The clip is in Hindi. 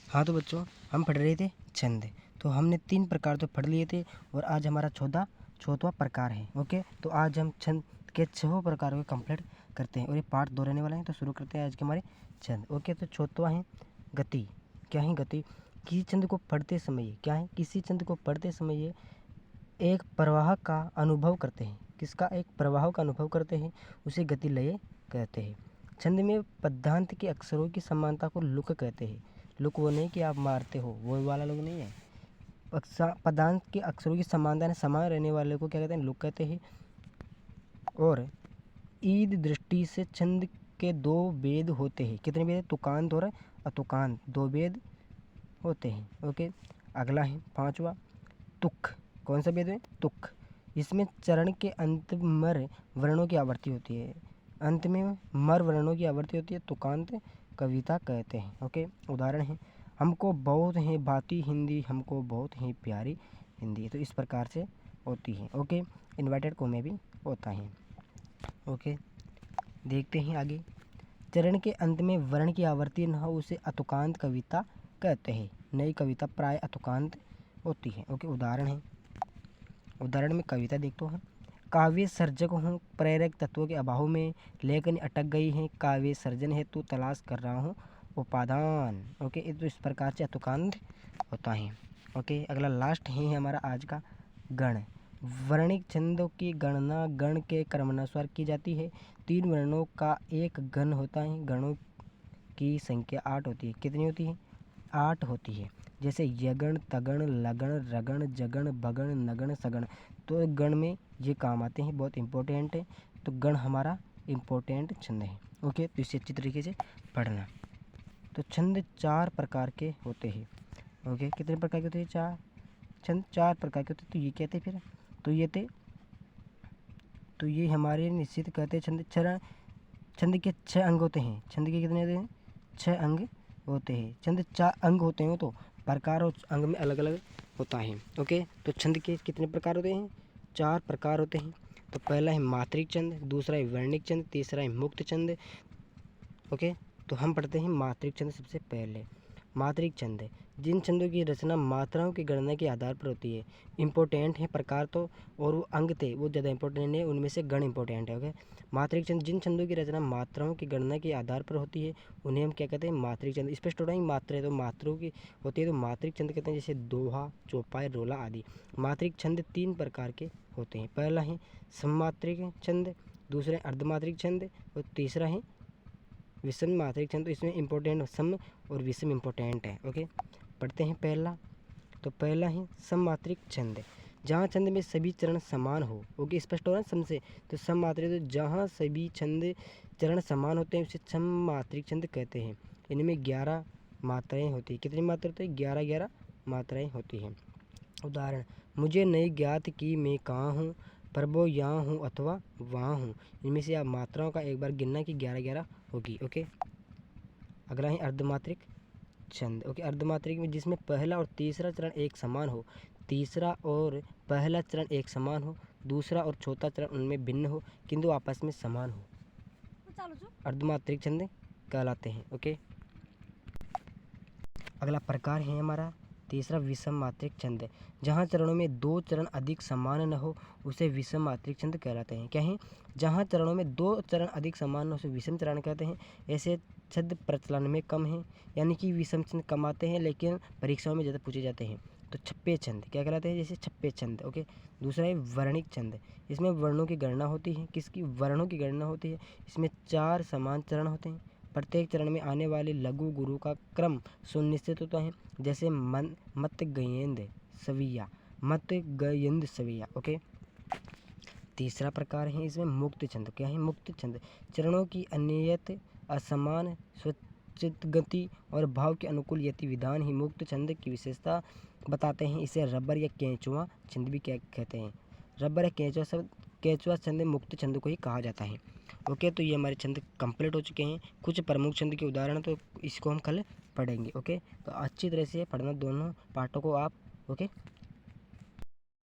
हाँ तो बच्चों, हम पढ़ रहे थे छंद। तो हमने 3 प्रकार तो पढ़ लिए थे और आज हमारा चौथा प्रकार है। ओके, तो आज हम छंद के 6 प्रकारों को कंप्लीट करते हैं और ये पार्ट 2 रहने वाला है। तो शुरू करते हैं आज के हमारे छंद। ओके, तो चौथा है गति। क्या है गति? किसी छंद को पढ़ते समय क्या है? किसी छंद को पढ़ते समय एक प्रवाह का अनुभव करते हैं। किसका? एक प्रवाह का अनुभव करते हैं, उसे गति लय कहते हैं। छंद में पद्यांत के अक्षरों की समानता को लुक कहते हैं। लुक वो नहीं कि आप मारते हो, वो वाला लुक नहीं है। पदांत के अक्षरों की समानता समान रहने वाले को क्या कहते हैं? लुक कहते हैं। और ईद दृष्टि से छंद के 2 वेद होते हैं। कितने वेद? तुकांत और अतुकांत, 2 वेद होते हैं। ओके, अगला है 5वां तुक। कौन सा वेद है? तुक। इसमें चरण के अंत मर वर्णों की आवृत्ति होती है। अंत में मर वर्णों की आवृत्ति होती है, तुकांत कविता कहते हैं। ओके, उदाहरण है हमको बहुत है भाती हिंदी, हमको बहुत ही प्यारी हिंदी। तो इस प्रकार से होती है। ओके, इन्वर्टेड कॉमे भी होता है। ओके, देखते हैं आगे। चरण के अंत में वर्ण की आवृत्ति न हो उसे अतुकांत कविता कहते हैं। नई कविता प्राय अतुकांत होती है। ओके, उदाहरण में कविता देखते हैं। काव्य सर्जक हूँ प्रेरक तत्वों के अभाव में, लेखन अटक गई है काव्य सर्जन हेतु तलाश कर रहा हूँ उपादान। ओके, तो इस प्रकार से अतुकांत होता है। ओके, अगला लास्ट है हमारा आज का गण। वर्णिक छंदों की गणना गण के क्रमानुसार की जाती है। 3 वर्णों का एक गण होता है। गणों की संख्या 8 होती है। कितनी होती है? 8 होती है। जैसे यगण, तगण, लगण, रगण, जगण, बगण, नगण, सगण। तो गण में ये काम आते हैं, बहुत इंपॉर्टेंट है। तो गण हमारा इम्पोर्टेंट छंद है। ओके, तो इसे अच्छी तरीके से पढ़ना। तो छंद 4 प्रकार के होते हैं। ओके, कितने प्रकार के होते हैं? 4 छंद 4 प्रकार के होते हैं। तो ये कहते फिर तो ये हमारे निश्चित कहते छंद चरण। छंद के 6 अंग होते हैं। छंद के कितने होते हैं? 6 अंग होते हैं। छंद 4 अंग होते हैं तो प्रकार और अंग में अलग अलग होता है। ओके, तो छंद के कितने प्रकार होते हैं? 4 प्रकार होते हैं। तो पहला है मात्रिक छंद, दूसरा है वर्णिक छंद, तीसरा है मुक्त छंद। ओके, तो हम पढ़ते हैं मात्रिक छंद सबसे पहले। मात्रिक छंद जिन छंदों की रचना मात्राओं की गणना के आधार पर होती है। इम्पोर्टेंट है प्रकार तो, और वो अंग थे वो ज़्यादा इंपॉर्टेंट है, उनमें से गण इंपॉर्टेंट है। ओके, मात्रिक छंद जिन छंदों की रचना मात्राओं की गणना के आधार पर होती है उन्हें हम क्या कहते हैं? मात्रिक छंद। स्पष्ट हो रहा है, मात्रा तो मात्राओं की होती है तो मात्रिक छंद कहते हैं, जैसे दोहा, चौपाई, रोला आदि। मात्रिक छंद 3 प्रकार के होते हैं। पहला है सममात्रिक छंद, दूसरा है अर्धमात्रिक छंद और तीसरा है विषम मात्रिक छंद। तो इसमें इंपॉर्टेंट सम और विषम इंपॉर्टेंट है। ओके, पढ़ते हैं पहला। तो पहला है सममात्रिक छंद, जहाँ छंद में सभी चरण समान हो। ओके, स्पष्ट हो रहा है सम से। तो सममात्रिक, तो जहाँ सभी छंद चरण समान होते हैं उसे सममात्रिक छंद कहते हैं। इनमें 11 मात्राएं होती है। कितनी मात्रा होती है? 11 मात्राएं होती हैं। उदाहरण, मुझे नहीं ज्ञात कि मैं कहाँ हूँ, प्रभु यहाँ हूँ अथवा वहाँ हूँ। इनमें से आप मात्राओं का एक बार गिनना कि 11 होगी। ओके, अगला है अर्धमात्रिक छंद। ओके, अर्धमात्रिक में जिसमें पहला और तीसरा चरण एक समान हो, तीसरा और पहला चरण एक समान हो, दूसरा और चौथा चरण उनमें भिन्न हो किंतु आपस में समान हो, अर्धमात्रिक छंद कहलाते हैं। ओके, अगला प्रकार है हमारा तीसरा विषम मात्रिक छंद, जहाँ चरणों में 2 चरण अधिक समान न हो उसे विषम मात्रिक छंद कहलाते हैं। क्या है? जहाँ चरणों में 2 चरण अधिक समान न हो उसे विषम चरण कहते हैं। ऐसे छंद प्रचलन में कम है, यानी कि विषम छंद कम आते हैं लेकिन परीक्षाओं में ज़्यादा पूछे जाते हैं। तो छप्पे छंद क्या कहलाते हैं? जैसे छप्पे छंद। ओके, दूसरा है वर्णिक छंद, इसमें वर्णों की गणना होती है। किसकी? वर्णों की गणना होती है। इसमें 4 समान चरण होते हैं। प्रत्येक चरण में आने वाले लघु गुरु का क्रम सुनिश्चित होता है। जैसे मत गयेंद्र सविया, मत गयेंद्र सविया। ओके, तीसरा प्रकार है इसमें मुक्त छंद। क्या है? मुक्त छंद चरणों की अनियत, असमान, स्वच्छित गति और भाव के अनुकूल यति विधान ही मुक्त छंद की विशेषता बताते हैं। इसे रबर या केंचुआ छंद भी क्या कहते हैं? रबर या केंचुआ छंद मुक्त छंद को ही कहा जाता है। ओके, तो ये हमारे छंद कंप्लीट हो चुके हैं। कुछ प्रमुख छंद के उदाहरण तो इसको हम कल पढ़ेंगे। ओके, तो अच्छी तरह से पढ़ना दोनों पार्टों को आप। ओके।